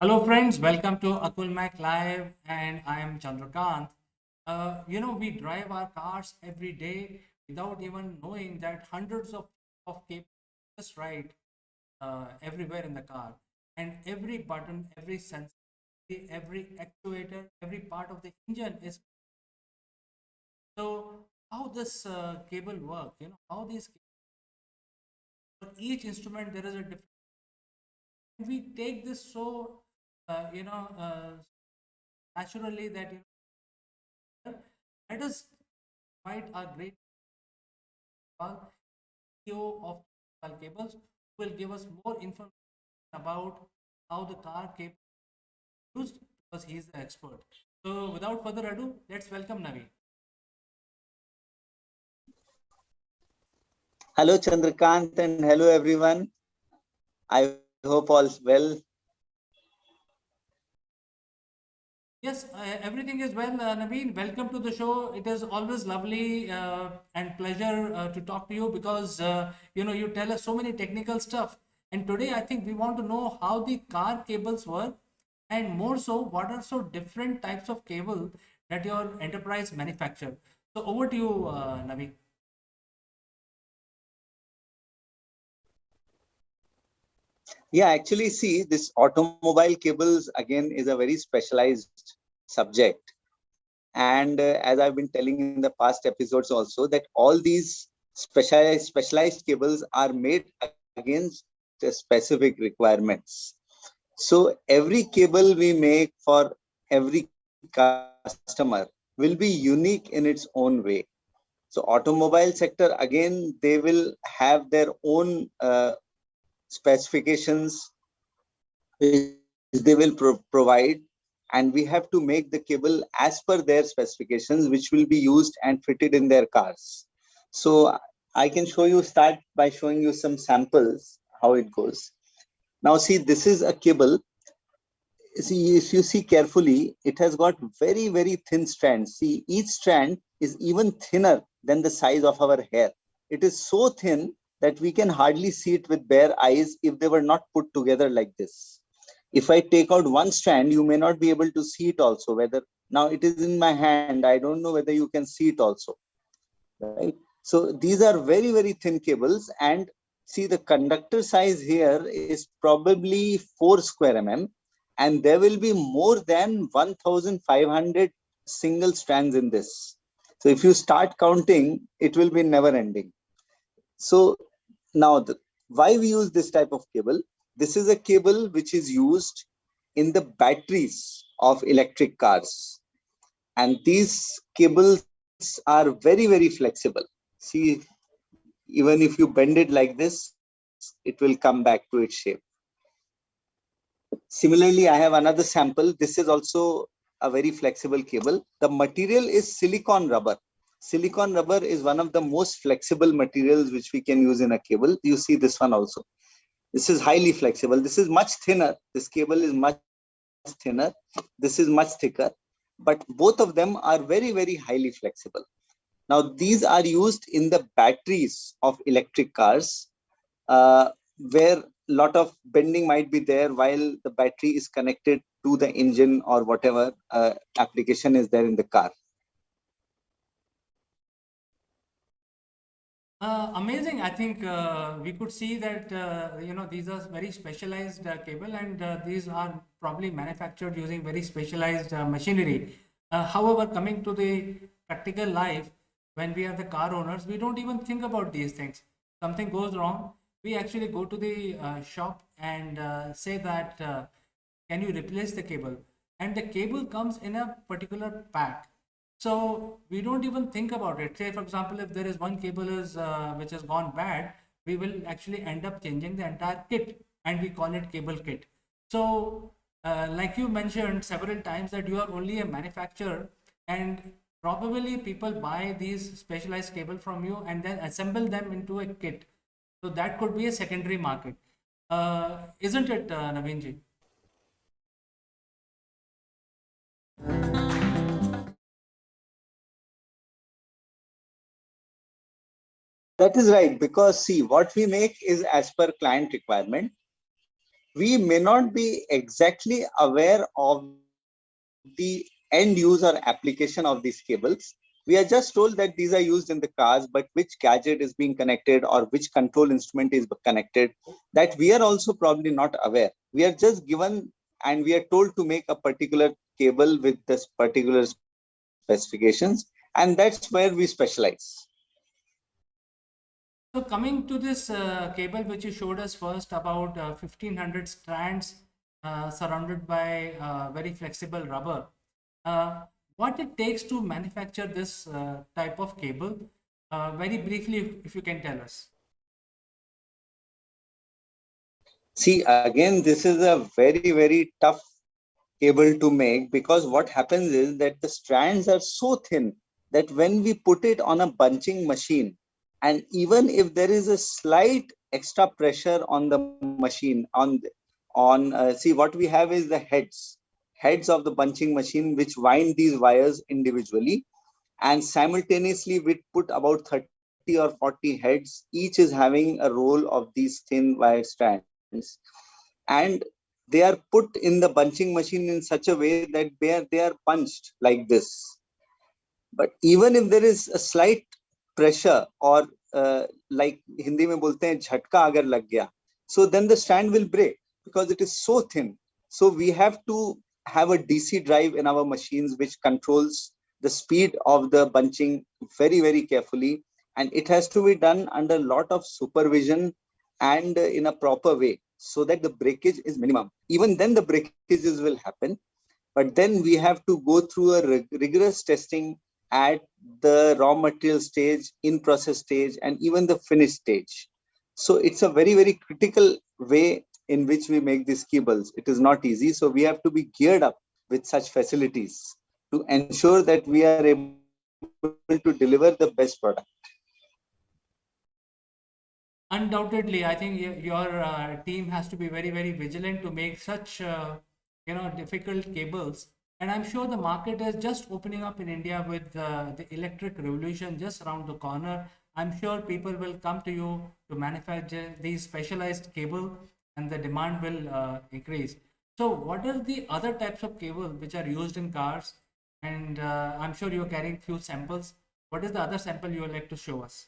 Hello, friends. Welcome to Akulmach Live, and I am Chandrakant. We drive our cars every day without even knowing that hundreds of cables just right everywhere in the car, and every button, every sensor, every actuator, every part of the engine is. So, how this cable work? How these for each instrument there is a different. We take this so naturally that let us invite our great CEO of cables who will give us more information about how the car cable is used because he is the expert. So without further ado, let's welcome Navi. Hello, Chandrakant, and hello, everyone. I hope all's well. Yes, everything is well, Naveen. Welcome to the show. It is always lovely and pleasure to talk to you because you tell us so many technical stuff. And today, I think we want to know how the car cables work, and more so, what are so different types of cable that your enterprise manufacture. So over to you, Naveen. Yeah, actually, see, this automobile cables again is a very specialized subject. And as I've been telling in the past episodes also, that all these specialized cables are made against the specific requirements. So every cable we make for every customer will be unique in its own way. So automobile sector, again, they will have their own specifications which they will provide, and we have to make the cable as per their specifications, which will be used and fitted in their cars. So I can show you, start by showing you some samples how it goes. Now see, this is a cable. See, if you see carefully, it has got very thin strands. See, each strand is even thinner than the size of our hair. It is so thin that we can hardly see it with bare eyes if they were not put together like this. If I take out one strand, you may not be able to see it also. Whether now it is in my hand, I don't know whether you can see it also, right? So these are very thin cables, and see, the conductor size here is probably 4 square mm, and there will be more than 1500 single strands in this. So if you start counting, it will be never ending. So now why we use this type of cable? This is a cable which is used in the batteries of electric cars, and these cables are very flexible. See, even if you bend it like this, it will come back to its shape. Similarly, I have another sample. This is also a very flexible cable. The material is silicon rubber. Silicon rubber is one of the most flexible materials which we can use in a cable. You see this one also. This is highly flexible. This is much thinner. This cable is much thinner. This is much thicker. But both of them are very highly flexible. Now, these are used in the batteries of electric cars, where lot of bending might be there while the battery is connected to the engine or whatever application is there in the car. Amazing. I think we could see that these are very specialized cable, and these are probably manufactured using very specialized machinery. However, coming to the practical life, when we are the car owners, we don't even think about these things. Something goes wrong, we actually go to the shop and say that can you replace the cable? And the cable comes in a particular pack, so we don't even think about it. Say, for example, if there is one cable is which has gone bad, we will actually end up changing the entire kit, and we call it cable kit. So, like you mentioned several times, that you are only a manufacturer, and probably people buy these specialized cable from you and then assemble them into a kit. So that could be a secondary market, isn't it, Naveen? That is right, because see, what we make is as per client requirement. we may not be exactly aware of the end user application of these cables. We are just told that these are used in the cars, but which gadget is being connected or which control instrument is connected, that we are also probably not aware. We are just given and we are told to make a particular cable with this particular specifications, and that's where we specialize. So coming to this cable which you showed us first, about 1500 strands surrounded by very flexible rubber. Uh, what it takes to manufacture this type of cable? Very briefly, if you can tell us. See, again, this is a very tough cable to make, because what happens is that the strands are so thin that when we put it on a bunching machine, and even if there is a slight extra pressure on the machine, see, what we have is the heads of the bunching machine which wind these wires individually, and simultaneously we put about 30 or 40 heads, each is having a roll of these thin wire strands, and they are put in the bunching machine in such a way that they are punched like this. But even if there is a slight pressure, or like Hindi में बोलते हैं झटका अगर लग गया, so then the strand will break because it is so thin. So we have to have a DC drive in our machines which controls the speed of the bunching very carefully, and it has to be done under a lot of supervision and in a proper way, so that the breakage is minimum. Even then the breakages will happen, but then we have to go through a rigorous testing at the raw material stage, in process stage, and even the finished stage. So it's a very critical way in which we make these cables. It is not easy, so we have to be geared up with such facilities to ensure that we are able to deliver the best product. Undoubtedly, I think your team has to be very vigilant to make such difficult cables. And I'm sure the market is just opening up in India with the electric revolution just around the corner. I'm sure people will come to you to manufacture these specialized cable, and the demand will increase. So, what are the other types of cable which are used in cars? And I'm sure you're carrying few samples. What is the other sample you would like to show us?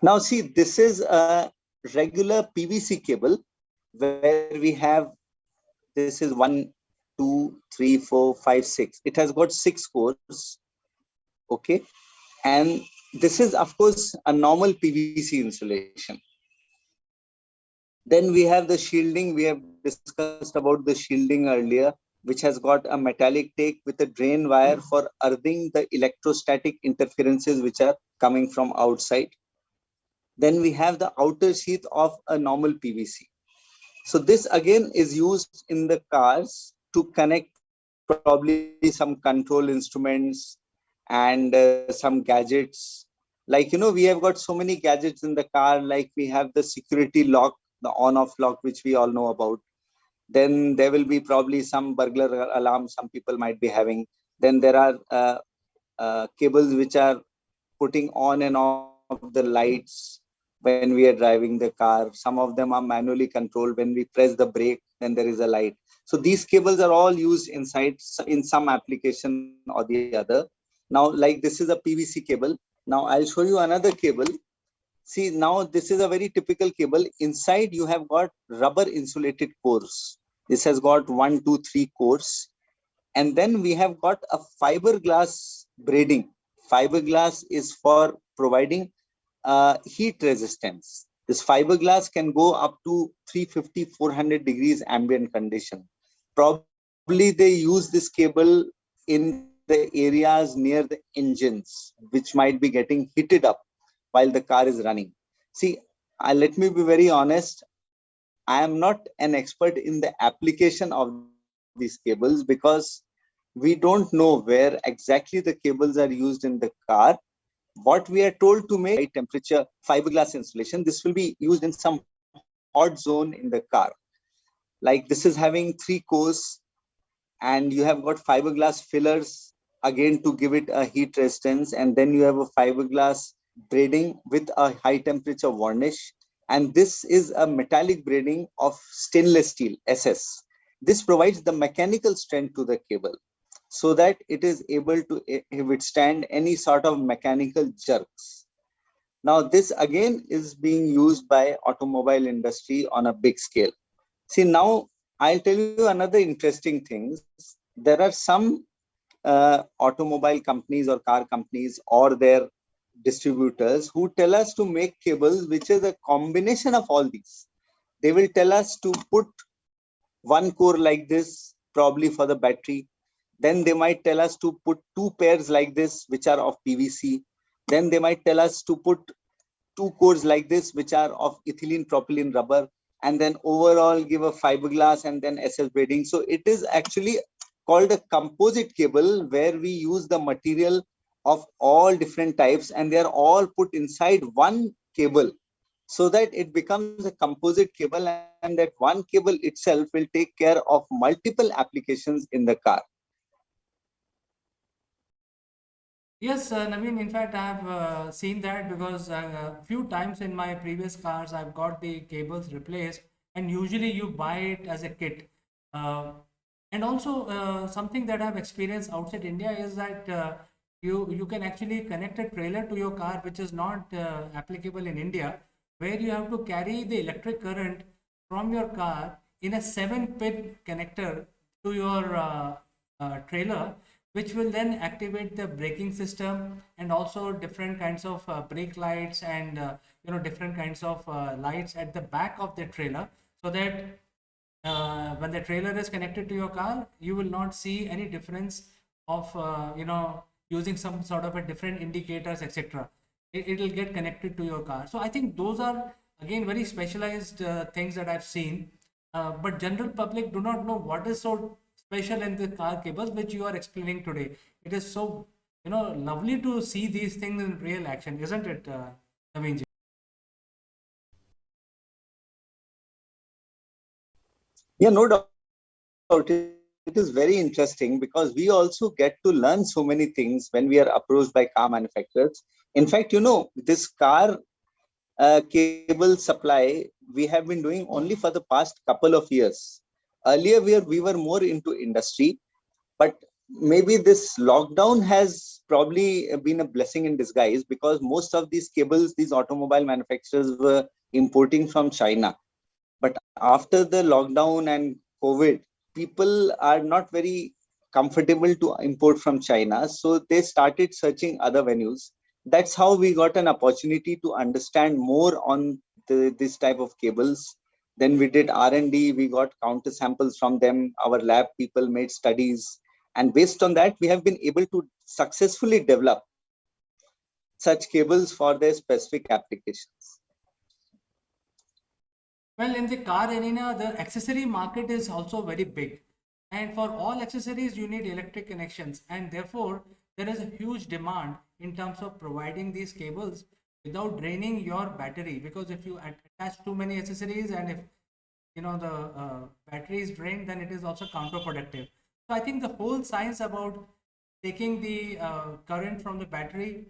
Now see, this is a regular PVC cable where we have, this is 1, 2, 3, 4, 5, 6. It has got 6 cores, okay? And this is, of course, a normal PVC insulation. Then we have the shielding. We have discussed about the shielding earlier, which has got a metallic take with a drain wire for earthing the electrostatic interferences which are coming from outside. Then we have the outer sheath of a normal PVC. So this again is used in the cars to connect probably some control instruments and some gadgets. Like, we have got so many gadgets in the car, like we have the security lock, the on-off lock, which we all know about. Then there will be probably some burglar alarm some people might be having. Then there are cables which are putting on and off the lights when we are driving the car. Some of them are manually controlled. When we press the brake, then there is a light. So these cables are all used inside in some application or the other. Now, like, this is a PVC cable. Now I'll show you another cable. See, now this is a very typical cable. Inside you have got rubber insulated cores. This has got 1, 2, 3 cores. And then we have got a fiberglass braiding. Fiberglass is for providing heat resistance. This fiberglass can go up to 350, 400 degrees ambient condition. Probably they use this cable in the areas near the engines, which might be getting heated up while the car is running. See, let me be very honest. I am not an expert in the application of these cables, because we don't know where exactly the cables are used in the car. What we are told to make is high temperature fiberglass insulation. This will be used in some hot zone in the car. Like, this is having 3 cores, and you have got fiberglass fillers again to give it a heat resistance, and then you have a fiberglass braiding with a high temperature varnish, and this is a metallic braiding of stainless steel SS. This provides the mechanical strength to the cable so that it is able to withstand any sort of mechanical jerks. Now, this again is being used by automobile industry on a big scale. See, now I'll tell you another interesting things. There are some automobile companies or car companies or their distributors who tell us to make cables which is a combination of all these. They will tell us to put one core like this, probably for the battery. Then they might tell us to put two pairs like this, which are of PVC. Then they might tell us to put two cores like this, which are of ethylene propylene rubber, and then overall give a fiberglass and then SS braiding. So it is actually called a composite cable where we use the material of all different types and they are all put inside one cable so that it becomes a composite cable, and that one cable itself will take care of multiple applications in the car. Yes, Naveen, in fact, I've seen that because a few times in my previous cars, I've got the cables replaced, and usually you buy it as a kit. Uh, and also, something that I've experienced outside India is that you can actually connect a trailer to your car, which is not applicable in India, where you have to carry the electric current from your car in a 7-pin connector to your trailer, which will then activate the braking system and also different kinds of brake lights and different kinds of lights at the back of the trailer, so that when the trailer is connected to your car, you will not see any difference of using some sort of a different indicators, etc. It will get connected to your car. So I think those are again very specialized things that I've seen, but general public do not know what is so special in the car cables which you are explaining today. It is so lovely to see these things in real action, isn't it, Naveen ji? Yeah, no doubt. It is very interesting because we also get to learn so many things when we are approached by car manufacturers. In fact, this car cable supply we have been doing only for the past couple of years. Earlier, we were more into industry, but maybe this lockdown has probably been a blessing in disguise because most of these cables, these automobile manufacturers were importing from China. But after the lockdown and COVID, people are not very comfortable to import from China. So they started searching other venues. That's how we got an opportunity to understand more on this type of cables. Then we did R&D, we got counter samples from them. Our lab people made studies. And based on that, we have been able to successfully develop such cables for their specific applications. Well, in the car arena, the accessory market is also very big. And for all accessories, you need electric connections. And therefore, there is a huge demand in terms of providing these cables without draining your battery. Because if you attach too many accessories and if the battery is drained, then it is also counterproductive. So I think the whole science about taking the current from the battery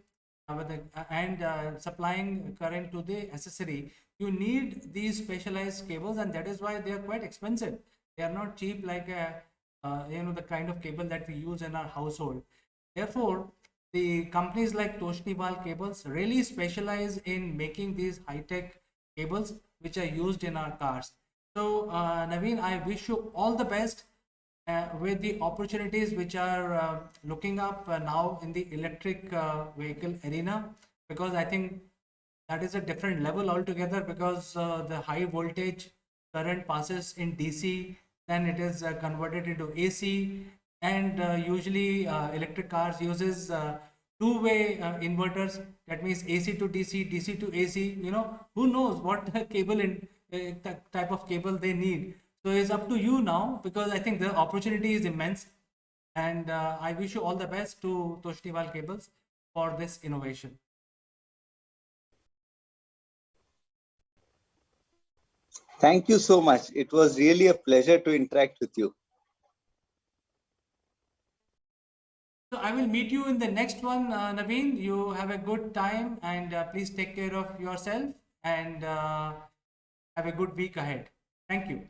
and supplying current to the accessory, you need these specialized cables, and that is why they are quite expensive. They are not cheap like the kind of cable that we use in our household. Therefore, the companies like Toshiba cables really specialize in making these high-tech cables which are used in our cars. So, Naveen, I wish you all the best with the opportunities which are looking up now in the electric vehicle arena, because I think that is a different level altogether, because the high voltage current passes in DC, then it is converted into AC, and usually electric cars uses two-way inverters. That means AC to DC, DC to AC. Who knows what cable in type of cable they need. So it's up to you now, because I think the opportunity is immense, and I wish you all the best to Toshiba Cables for this innovation. Thank you so much. It was really a pleasure to interact with you. So I will meet you in the next one, Naveen. You have a good time and please take care of yourself and have a good week ahead. Thank you.